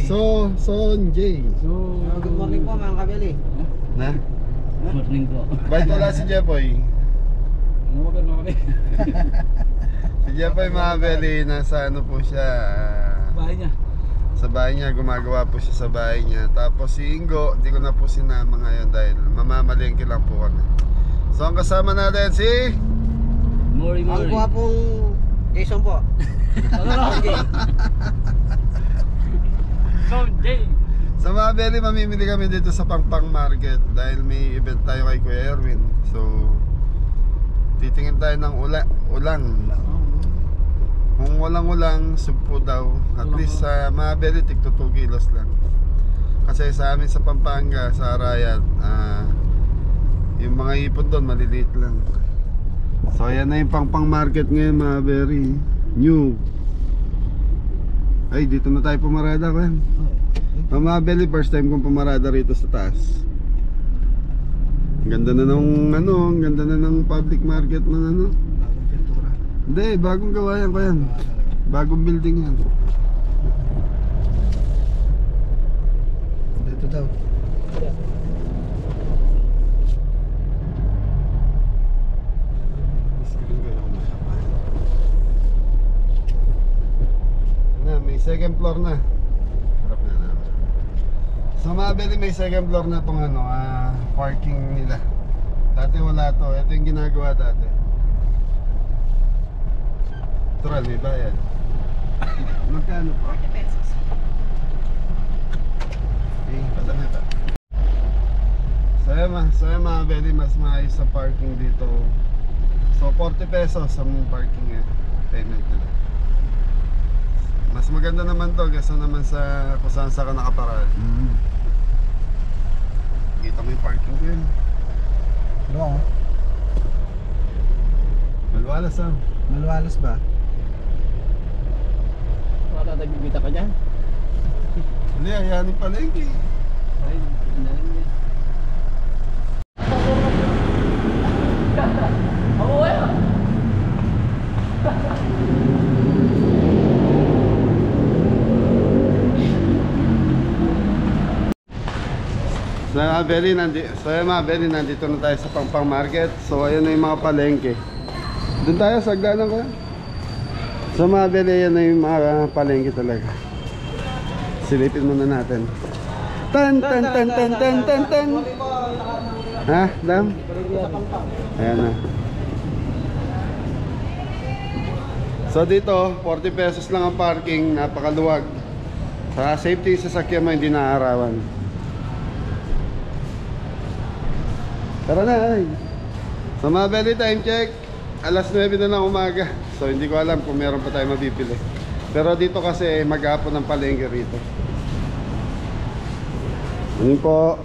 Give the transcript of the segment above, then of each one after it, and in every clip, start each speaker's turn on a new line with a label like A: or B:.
A: Sonjay.
B: Good morning po mga kabeli.
A: Na?
C: Good morning po.
A: Bakit wala si Jepoy?
C: Umuwi mga kabeli.
A: Si Jepoy mga kabeli, nasa ano po siya?
C: Bahay niya.
A: Sa bahay niya, gumagawa po siya sa bahay niya. Tapos si Ingo, di ko na po sinama ngayon dahil mamamalengke lang po kami. So ang kasama natin si
C: Mori.
B: Ang guwapong Jason po.
C: Sonjay.
A: sa mga beli, mamimili kami dito sa Pangpang Market dahil may event tayo kay Kuya Erwin. So titingin tayo ng ulang. Kung walang ulang, sugpo daw. At least sa mga beli, tig 2 kilos lang. Kasi sa amin sa Pampanga, sa Arayat, yung mga ipon doon maliliit lang. So ayan na yung Pangpang Market ngayon mga beri. New. Ay, dito na tayo pumarada ko yan. Mga beli, first time kong pumarada rito sa taas. Ganda na ng ano, ganda na ng public market ng ano.
B: Bagong pintura.
A: Hindi, bagong gawa yan ko yan. Bagong building yan.
B: Dito daw. Na, may second floor na. Harap na naman. So mga beli, may second floor na itong ano, parking nila. Dati wala to. Ito yung ginagawa dati. Natural, may bayad. Magkano po?
D: 40 pesos.
A: Eh, padami pa. So yan mga beli, mas maayos sa parking dito. So 40 pesos sa parking payment nila. Mas maganda naman to kaysa naman sa kung saan ka nakaparad. Kita mo yung parking ko yun.
B: Ano?
A: Malwalas ah.
B: Malwalas ba?
C: Wala tayo bibita ka dyan.
A: Hindi, ayanin pala yun eh.
C: Ay, inahin niya.
A: So mga beli, nandito na tayo sa Pangpang Market. So ayun na yung mga palengke. Doon tayo sa agdanan ko. So mga beli, yan na yung mga palengke talaga. Silipin muna natin. Tan tan tan tan tan tan tan. Ha, dam? Ayan na. So dito, 40 pesos lang ang parking, napakaluwag. Sa safety sa sasakyan mo, hindi naaarawan. Tara na ay. Sa mga beli, time check, alas 9 na ng umaga. So hindi ko alam kung meron pa tayo mabibili. Pero dito kasi mag-hapon ng palengke rito. Yun po.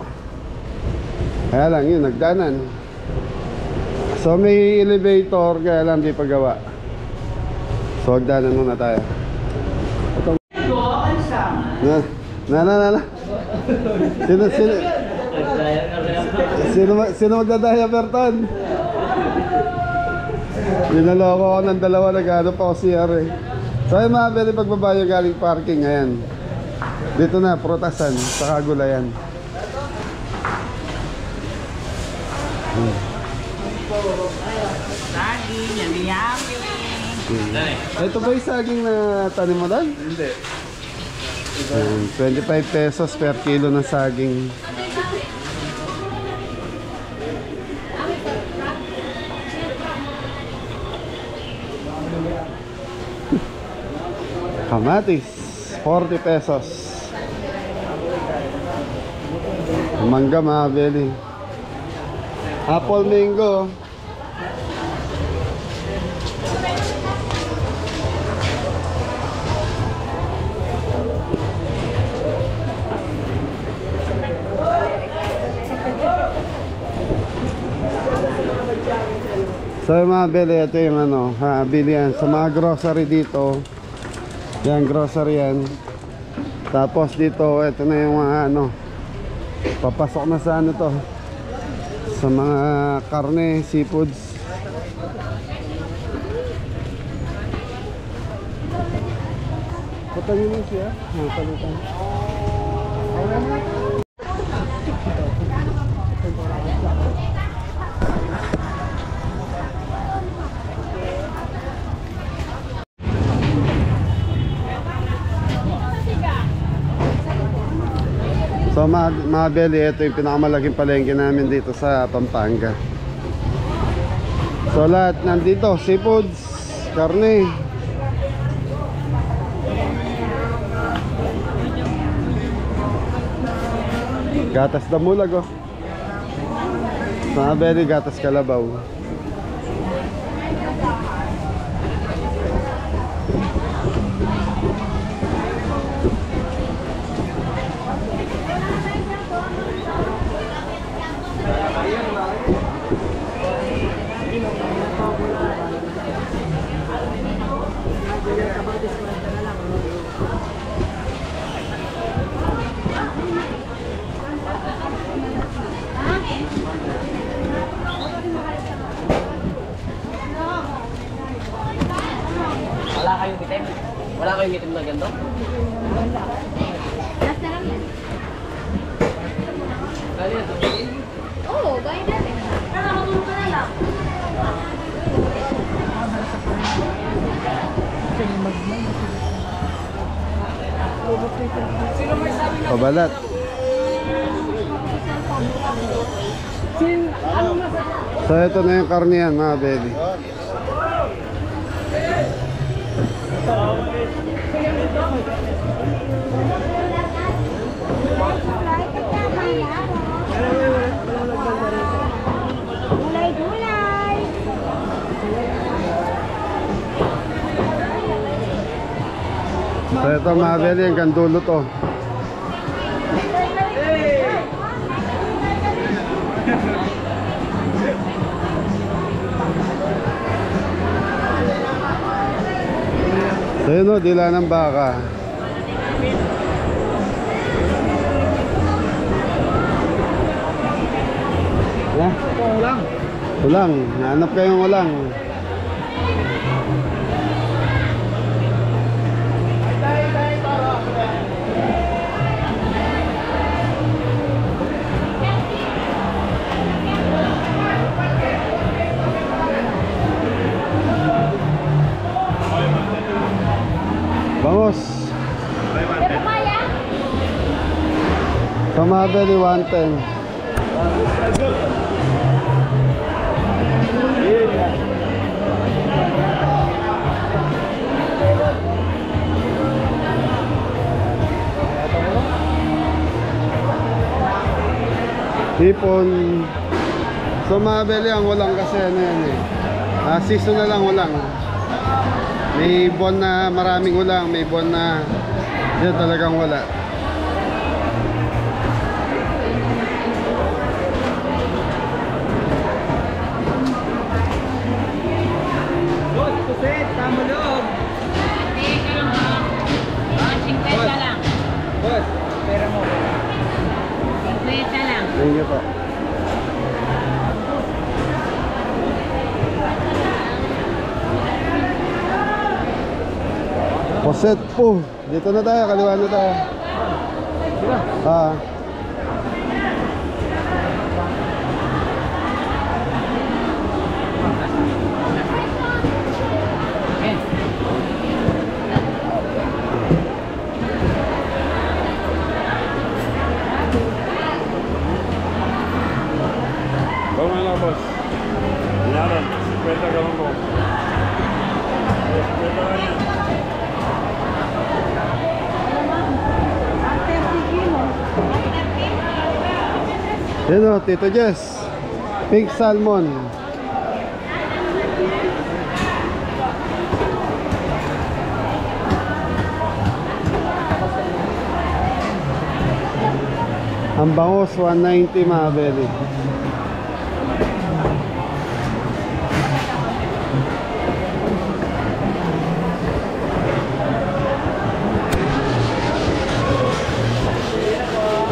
A: Kaya lang yun, nagdanan. So may elevator, kaya lang di pagawa. So hagdanan muna tayo. Na. Sino magdadaya Berton? Dinaloko ko ng dalawa, nag-ano pa ako CR eh. So yung mga beli, pagbabayo galing parking, ayan. Dito na, Prutasan, sa Kagulayan.
D: Saging, yummy.
A: Ito ba yung saging na tanim mo doon?
C: Hindi.
A: 25 pesos per kilo ng saging. Kamatis, 40 pesos. Mangga mga beli. Apple mango. So yung mga beli, ito yung ano, bilihan sa mga grocery dito. Yan, grocery yan. Tapos dito, ito na yung mga ano, papasok na sa ano to, sa mga karne, seafoods.
B: Putan nyo lang siya. Palitan. So mga belly, ito yung pinakamalaking palengke namin dito sa Pampanga. So lahat nandito, seafoods, karne. Gatas damulag oh. Mga belly, gatas kalabaw.
C: Wala kayong itim? Wala kayong itim na ganito?
D: Last na lang yan.
C: Kali yan, sabihin.
D: Oo, gawin natin. Nakakatulog ka na lang.
B: Pabalat. So ito na yung karne yan mga belly.
D: Gulay-gulay.
B: So ito mga belly, hanggang dulo to. So yun o, dila ng baka. Yeah.
C: Ulang.
B: Ulang, nahanap kayong ulang. Vamos. Kamabeli 110. Hipon. So mabeli ang ulang kasi ano yan eh. Season na lang ulang. May buwan na maraming ulang, may buwan na yan talagang wala.
C: Boss, kusit, tama loob. Boss, pera mo.
B: Thank you po. Poset po. Dito na tayo, kaliwa na tayo. Ah.
E: Vamos lá, boss. Nada, 50 ka lang po. 50 lang yan.
B: Yan o, Tito Jess. Pink salmon. Ang bangos, 190 mga belly.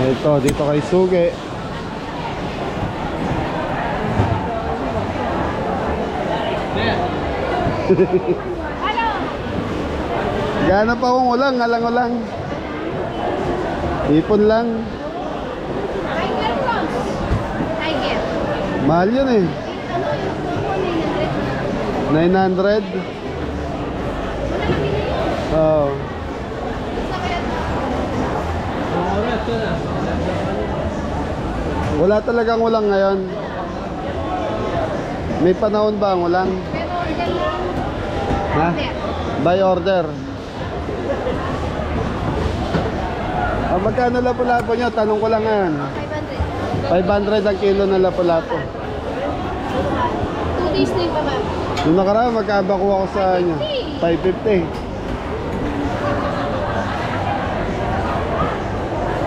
B: Ito, dito kay Suge. Gana pa akong ulang, alang-ulang. Ipon lang.
D: Tiger Bronx. Tiger.
B: Mahal yun eh.
D: Ano yung tubo,
B: 900.
D: 900. Wala na binili.
B: Oo.
D: Sa kaya
B: Wala talagang ulang ngayon. May panahon ba ang ulang?
D: pero order lang.
B: Ha?
D: Order.
B: By order. Ah, magkano lapu-lapo nyo? Tanong ko lang ngayon.
D: 500.
B: 500 ang kilo na lapu-lapo.
D: 2 days na yung baba.
B: Nung nakaraan, magkabakuha ko sa inyo. 550.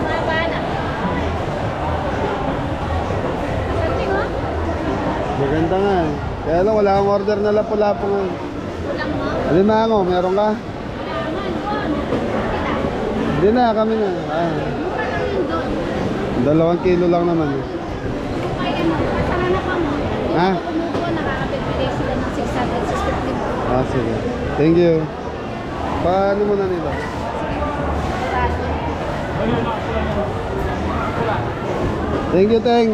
D: Maba na. Something, ha?
B: Maganda nga eh. Kaya lang, wala akong order na lapu-lapo ngayon.
D: Kulang mo.
B: Alimango, meron ka?
D: Naman, doon. Kita.
B: Hindi na, kami na. Ah,
D: Mura lang yun doon.
B: 2 kilo lang naman eh.
D: Kaya mo, kasana pa mo.
B: Ha?
D: Kumukuha, nakakapipili sila ng 600, 650.
B: Ah, sige. Thank you. Paano mo na nila? Thank you, Teng.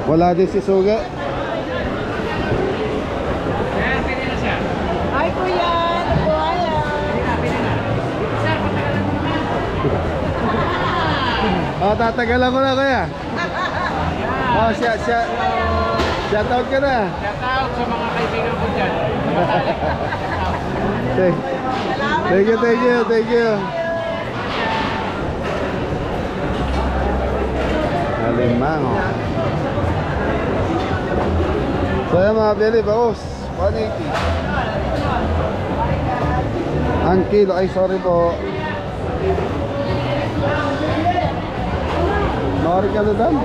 B: Wala din si Suge.
C: Ay, kuya! Kuya!
B: Oh, tatagalan ko na, kuya. Oh, shout out ka na.
C: Shout out sa mga kaibigan ko dyan.
B: Thank you, thank you, thank you. Alimango. So yan mga bili, baos 180 ang kilo. Ay sorry po. Mawari ka na dam.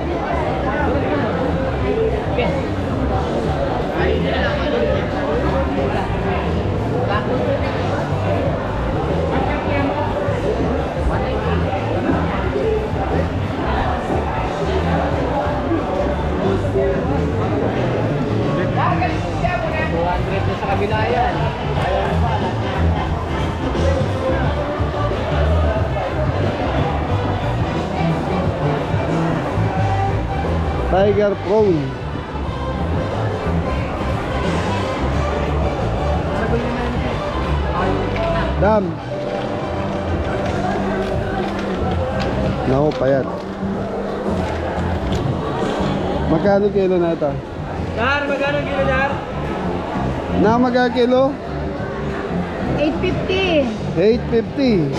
C: Sa kabila yan.
B: Tiger prawn. Dam. Naku, payat. Magkano kilo na ito?
C: Dar, magkano kilo, Dar?
B: Na magkano kilo?
D: 850.
B: 850.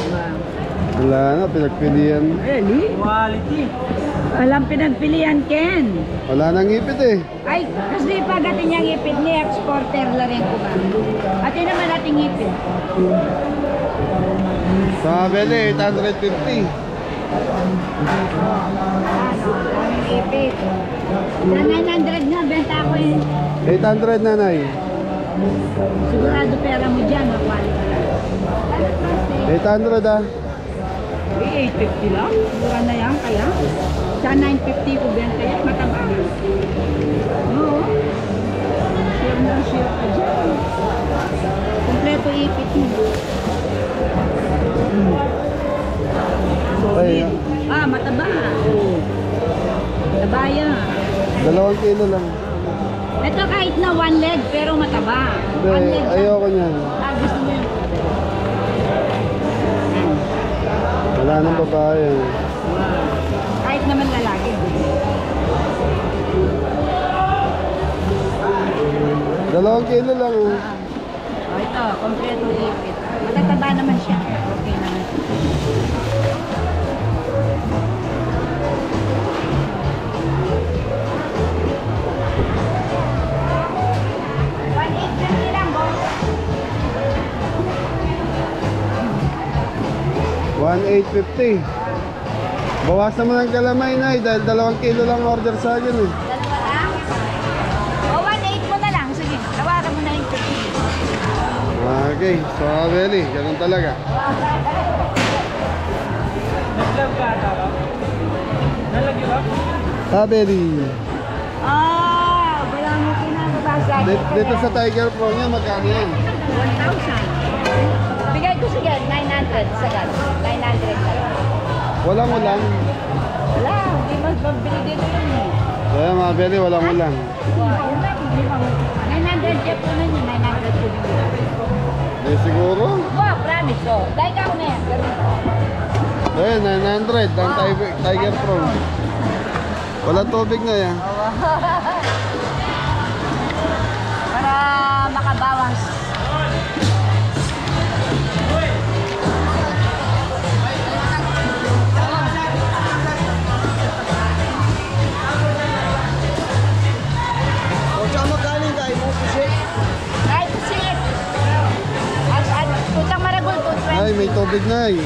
B: Wala na, pinagpilian.
C: Really? Quality.
F: Walang pinagpilian, Ken.
B: Wala nang ipit eh.
F: Ay, kasi pagdating niyang ipid ni exporter la rin ko ba? At yun naman ating ipid.
B: Sa bele, 850.
F: Aming ipid. Sa 900 na, benta ko eh.
B: 800 nanay.
F: Sigurado pera mo dyan, makwali ka lang.
B: 800 ah.
F: Eh, 850 lang. Mura na yan, kaya. Sa 950 ko benta yan, mataba. Oo. Sure na sure ka dyan. Kompleto ipid mo.
B: Ay,
F: Ah, mataba. Mataba yan.
B: 2 kilo lang.
F: Ito kahit na one leg, pero mataba. One
B: Hindi,
F: leg.
B: ayoko niyan.
F: Ah, gusto mo yun.
B: Wala nang babae.
F: Kahit naman lalaki.
B: 2 kilo lang. Oh.
F: Oh, ito, kompleto ipit. Matataba naman siya. Okay naman.
B: $1,850. Bawasan mo ng kalamay na dahil 2 kilo lang order sa akin eh.
F: Dalawa lang? O, 1.8 mo na lang. Sige, tawaran mo na yung 50.
B: Okay, so Abeli, ganun talaga.
C: Nag-vlog ka, Taro? Nalagyan ba?
B: Abeli.
F: Ah, wala mo kinakabasa.
B: Dito sa Tiger Pro niya, magkano yan?
F: 1,000. Bigay ko sige, 900. Sagad. 900 lang.
B: Walang ulan.
F: Wala, hindi mas mabili dito yun eh.
B: Kaya mga beli, walang ulan.
F: Wow, yun lang, hindi pa. 900 jeep po na yun, 900 po din.
B: Eh siguro.
F: Wow, promise, oh. Dahil ka ako na yan.
B: Eh, 900 ang Tiger Pro. Walang tubig na yan.
F: Para makabawas. Kahit pusit. At putang maragol po,
B: Ay, may tubig na eh.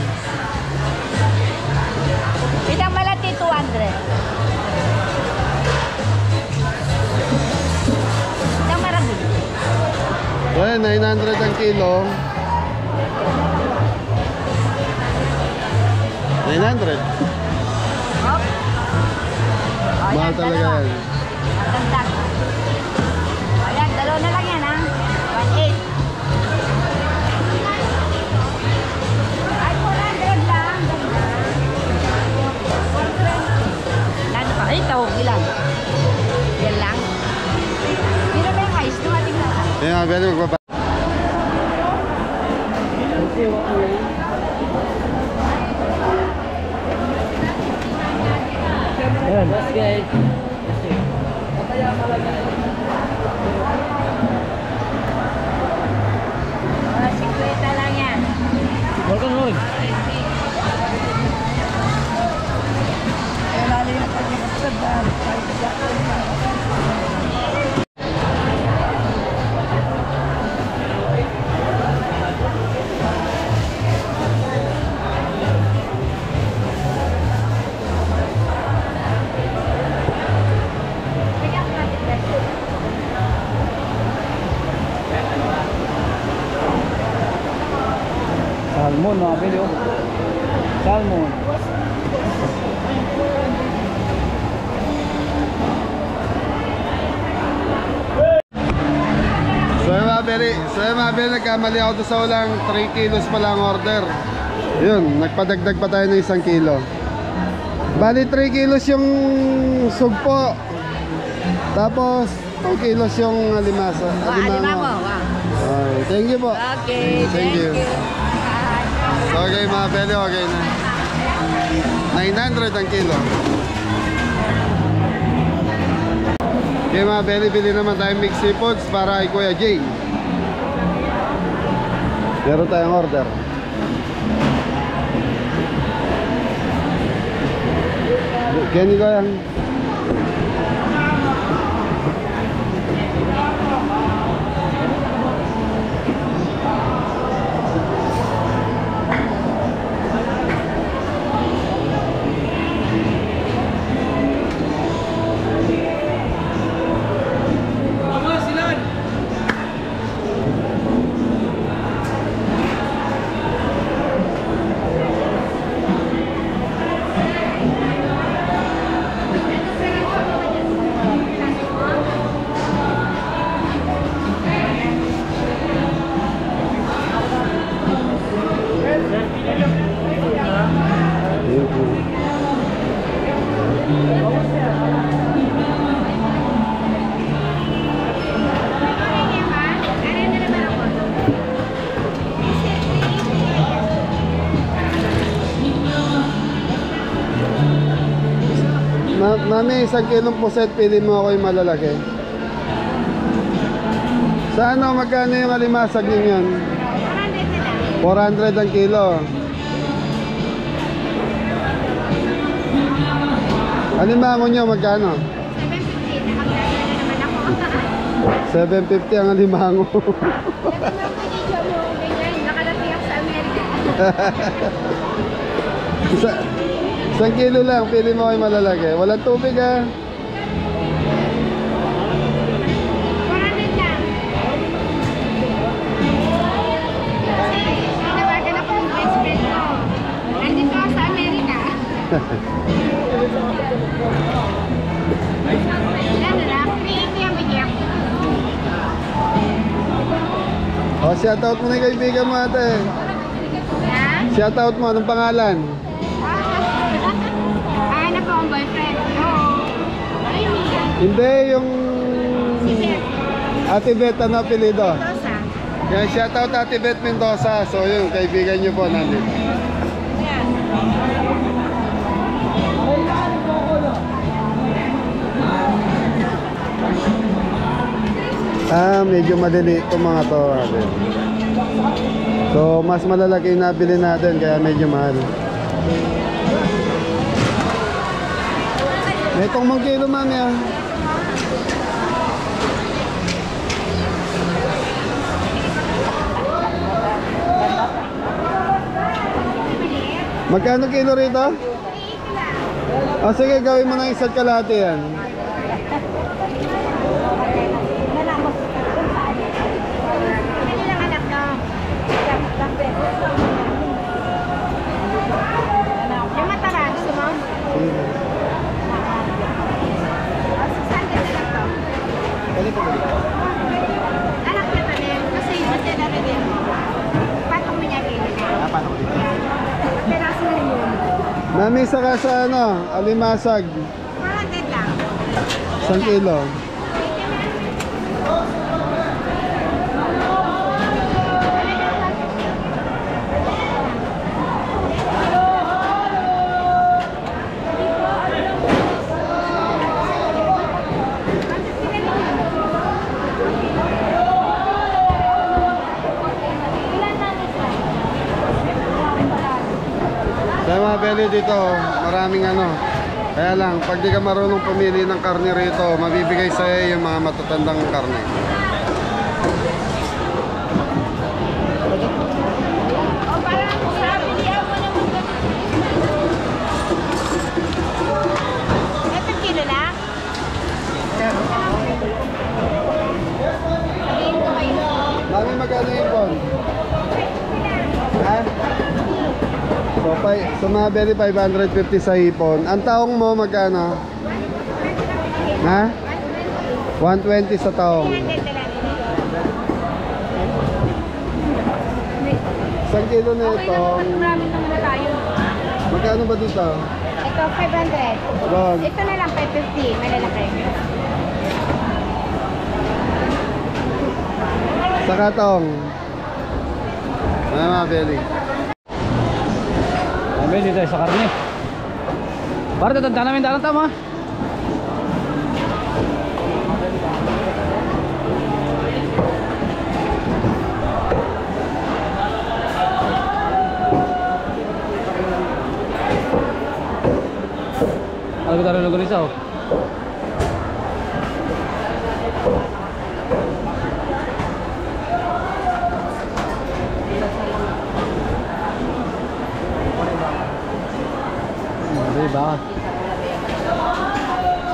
F: Pitang malati, 200. Pitang maragol.
B: Eh, 900 ang kilo. 900.
F: Hop.
B: Mahal talaga yan.
F: Dagdag. Ayan, dalawa na lang yan ha. 1.8. Ay, 400 lang. Lalo pa. Ay, tawag ilan? Yan lang. Sino ba yung ice? Dumating na.
B: Eh, mga beli, magbaba.
C: Ayan. Mas guys.
F: Mga 50 lang yan.
C: Welcome home. Salmon mga bili oh. Salmon.
B: So yung mga beli, nagkamali ako doon sa ulang 3 kilos pala ang order. Yun, nagpadagdag pa tayo ng 1 kilo. Bali 3 kilos yung sugpo. Tapos 2 kilos yung alimasa.
F: Alimango.
B: Okay, thank you po.
F: Okay, thank you.
B: So, okay mga beli, okay na. 900 ang kilo. Okay mga beli, bili naman tayong mixed seafoods para kay Kuya Jay. Meron tayong order. Kenny ko yan. Mami, 1 kilong puset, pili mo ako yung malalaki. Sa ano, magkano yung alimasag ninyo yun? 400 ang kilo. Alimango nyo, magkano? 750 ang alimango.
D: Nakarating ako sa Amerika.
B: 1 kilo lang, pili mo kayo malalaki. Walang tubig ha.
D: 400 lang. Tinawagan ako ng best friend ko. Nandito ako sa Amerika. Ano lang, 380 ang bigyan ko.
B: O, shoutout mo na yung kaibigan mo ate. Shoutout mo, anong pangalan?
D: Ay, na po ang boyfriend. No. Amy.
B: Hindi, yung
D: Si Beth.
B: Ate Beth, ano apelido?
D: Rosa.
B: Yan, shoutout Ate Beth Mendoza. So yun, kaibigan nyo po nandito.
D: Ayan.
B: Medyo madali itong mga to. Ate. So, mas malalaki yung nabili natin, kaya medyo mahal. May itong mga kilo, mami, ah. Magkano kilo rito? Ah, sige, gawin mo na isa't kalahati yan.
D: Pili lang anak na. Yung mataba, gusto mo? Sandal na lang to. Anak niya pa rin. Kasi yung na rin din. Patong mo niya rin. Peraso na yun.
B: Mami, saka sa ano, alimasag.
D: 400 lang.
B: 1 kilo. Sa mga belly dito, maraming ano. Kaya lang, pag di ka marunong pumili ng karne rito, mabibigay sa'yo yung mga matatandang karne.
D: O parang pilihan mo naman ganun. Ito kilo lang? Sabihin ko kayo.
B: Mami, magkano yung bon? Ha? So mga belly, 550 sa hipon. Ang taong mo, magkano? Ha? 120 sa taong.
D: 300 na lang.
B: 1 kilo na ito.
D: Marami naman na tayo.
B: Magkano ba dito?
D: Ito, 500.
B: Bon.
D: Ito na lang, 550. Malalaki.
B: Sa katong. Ano mga belly?
C: Ambil dito sa karne. Para tatanda namin dalang tama. Kalau kita taruh logo risau.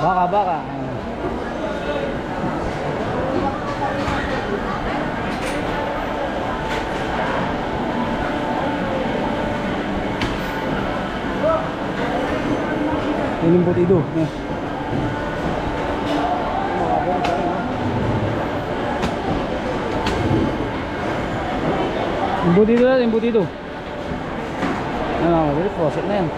C: Baka. Baka. Ini buat itu. Nih. Imbut itu. Nah, jadi proses nih.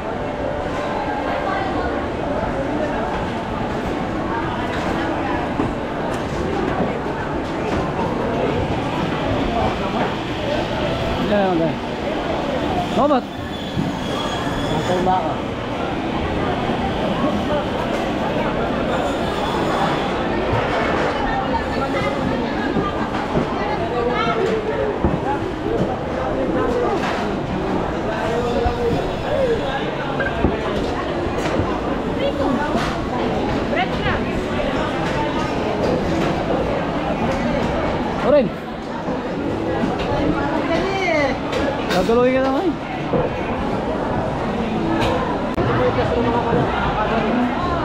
C: Okay. Robot. Sangkal baka. Oren. Gagaloy ka naman.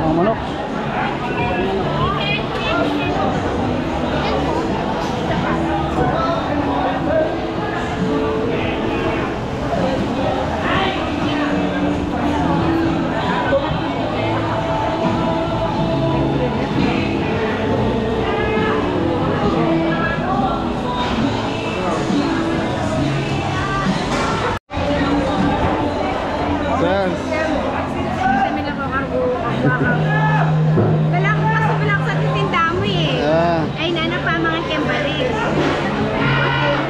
C: Mga manok.
D: Wala ko kasi wala ko sa titinda mo eh.
B: Ah,
D: Ay, nana pa mga kembaris.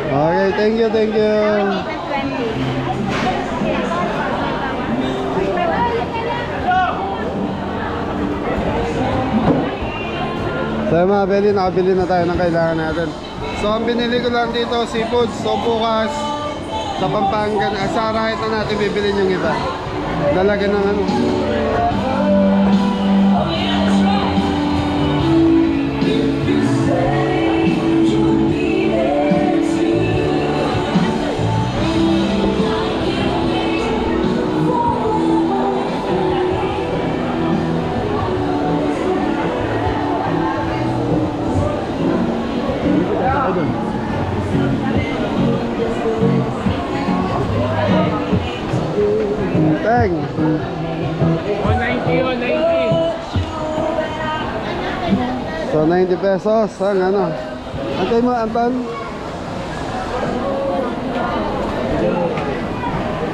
B: okay, thank you, thank you.
D: Dito 20.
B: So mga Beli, nakabili na tayo ng kailangan natin. So ang binili ko lang dito, seafood. So bukas, sa Pampangan, sa Arahit na natin bibilin yung iba. Dalaga ng ano. Teng.
E: 190, 190.
B: So 90 pesos ang ano. Antay mo, Anton.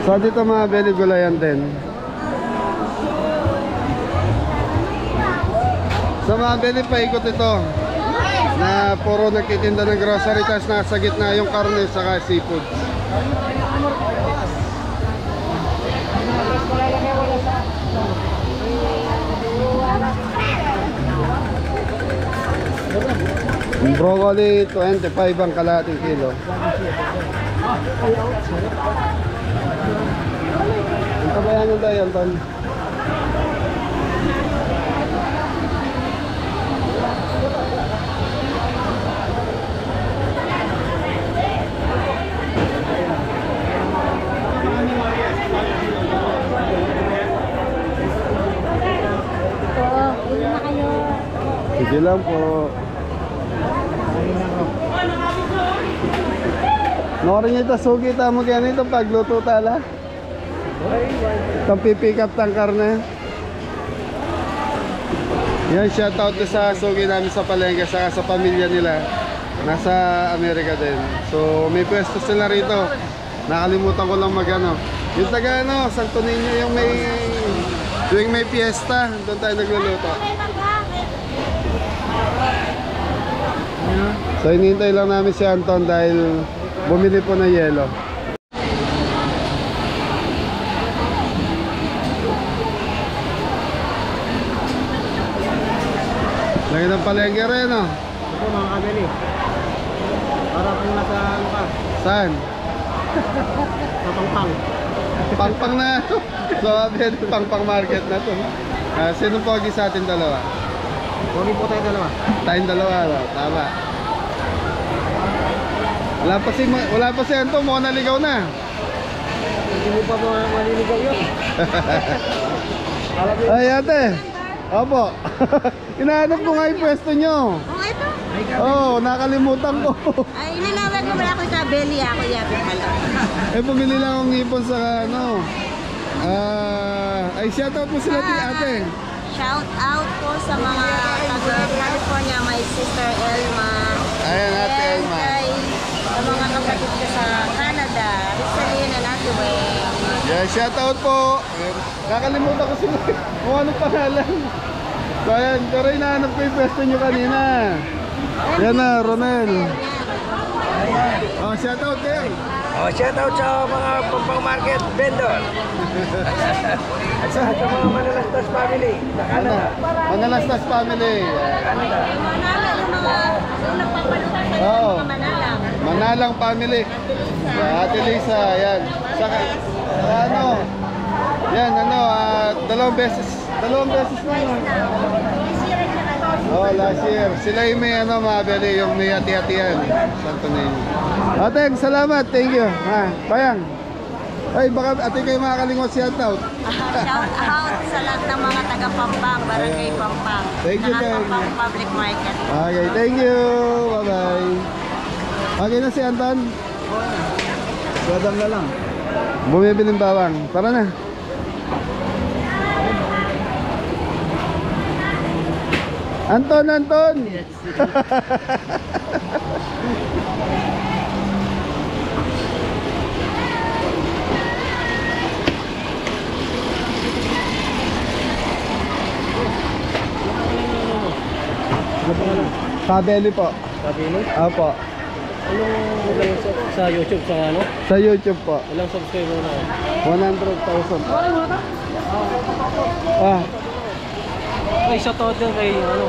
B: So dito mga Beli, gulayan din. So mga Beli, paikot ito na puro nagtitinda ng grocery, tas nasa gitna yung karne saka seafood. Broccoli 25 ang kalahating kilo. Ang kabayan ng tayo, Anton. Sige lang po. Norin niya ito, sugi tamo kaya nito pagluto tala. Itong pipick up tang karne. Yan, shoutout sa sugi namin sa palengke, saka sa pamilya nila. Nasa Amerika din. So may pwesto sila rito. Nakalimutan ko lang magano. Yung taga ano, Santo Niño, yung tuwing may fiesta, doon tayo nagluluto. So hinihintay lang namin si Anton dahil bumili po ng yelo. Lagi ng palengke rin, no?
C: Ito mga kabili. Para kung nasa ano ka,
B: Saan?
C: sa Pangpang.
B: Pangpang na to. So pangpang market na to. Sino pogi sa atin dalawa?
C: Huwag po tayo dalawa.
B: Tayong dalawa, no? Tama. Wala pa si Anton, mukhang naligaw na.
C: Hindi mo pa maliligaw yun.
B: Ay ate. Opo. Inahanap ko nga yung pwesto nyo.
D: Oh, ito.
B: Oh, nakalimutan ko.
D: Ay, ilinawag mo wala ko sa belly ako yabi pala.
B: Eh bumili lang akong ipon sa ano. Ay shoutout po sila ate.
D: Shout out po sa mga taga California, my sister Elma.
B: Ayan, Ate
D: And
B: Elma.
D: sa mga kapatid ko sa Canada, Rizalina and Ate Weng.
B: Yeah, shoutout po. Nakalimutan ko sila. Kung ano pangalan. So ayan, pero hinahanap ko yung pwesto nyo kanina. Yan na, Ronel. Oh, shoutout kayo.
C: Oh, shout out sa mga Pampang Market vendor. At sa mga Manalastas family sa Canada.
B: Manalastas family.
D: Manala, yung mga yung nagpapalukan sa
B: Oo.
D: mga Manalang.
B: Manalang family. Ate Lisa, yan. Saka ano? Yan, ano, dalawang beses na yun. Oh, last year. Sila yung may ano, mabili, yung may hati-hatian. Santo Niño. Ate, salamat. Thank you. Bayang. Ay, baka ate kayo makakalingot si shoutout.
D: Shout out sa lahat ng mga taga Pampang, Barangay Pampang.
B: Thank you,
D: Saka
B: thank you.
D: Pampang Public Market.
B: Okay, thank you. Bye-bye. Okay na si Anton?
C: Badam na lang.
B: Bumibili ng bawang. Tara na. Anton, Anton! Pabeli po.
C: Sabi mo?
B: Opo.
C: Anong sa YouTube sa ano?
B: Sa YouTube po.
C: Ilang subscriber na?
B: 100,000. Ah,
C: Ay, sa todo kay ano,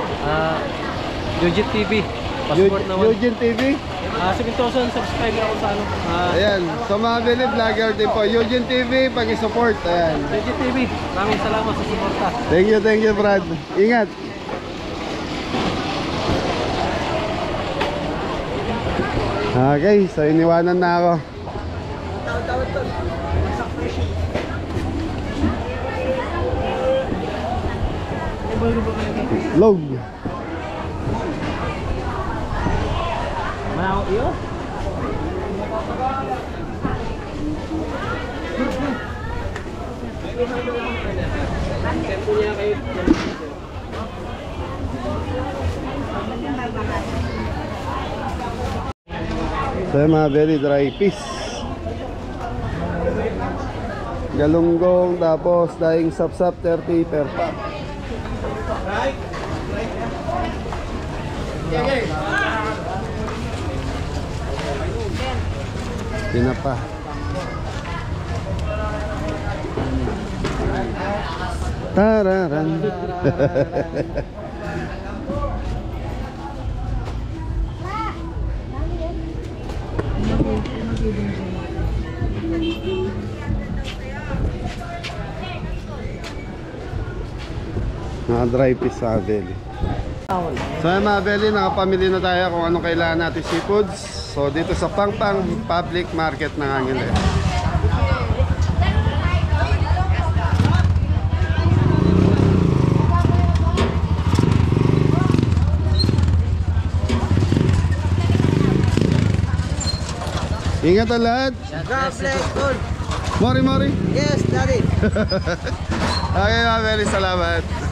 C: Yujit TV. Passport naman.
B: Eugene TV.
C: 7,000 subscriber ako sa ano.
B: Ayan. So mga Beli, vlogger din po. Eugene TV, pag-support. Ayan.
C: Yujit TV. Maraming salamat sa suporta.
B: Thank you, Brad. Ingat. Okay, so iniwanan na ako. Log.
C: Manaw iyo?
B: So mga very dry fish. Galunggong tapos daing sapsap 30 per pack. Tinapa. Tararan. Mga dry fish sa Abeli. So yung mga Abeli, nakapamili na tayo kung anong kailangan natin seafoods. So dito sa Pangpang Public Market ng Angeles. Ingat ang lahat.
C: God bless good.
B: Mori.
C: Yes, Daddy.
B: Okay mga Abeli, salamat.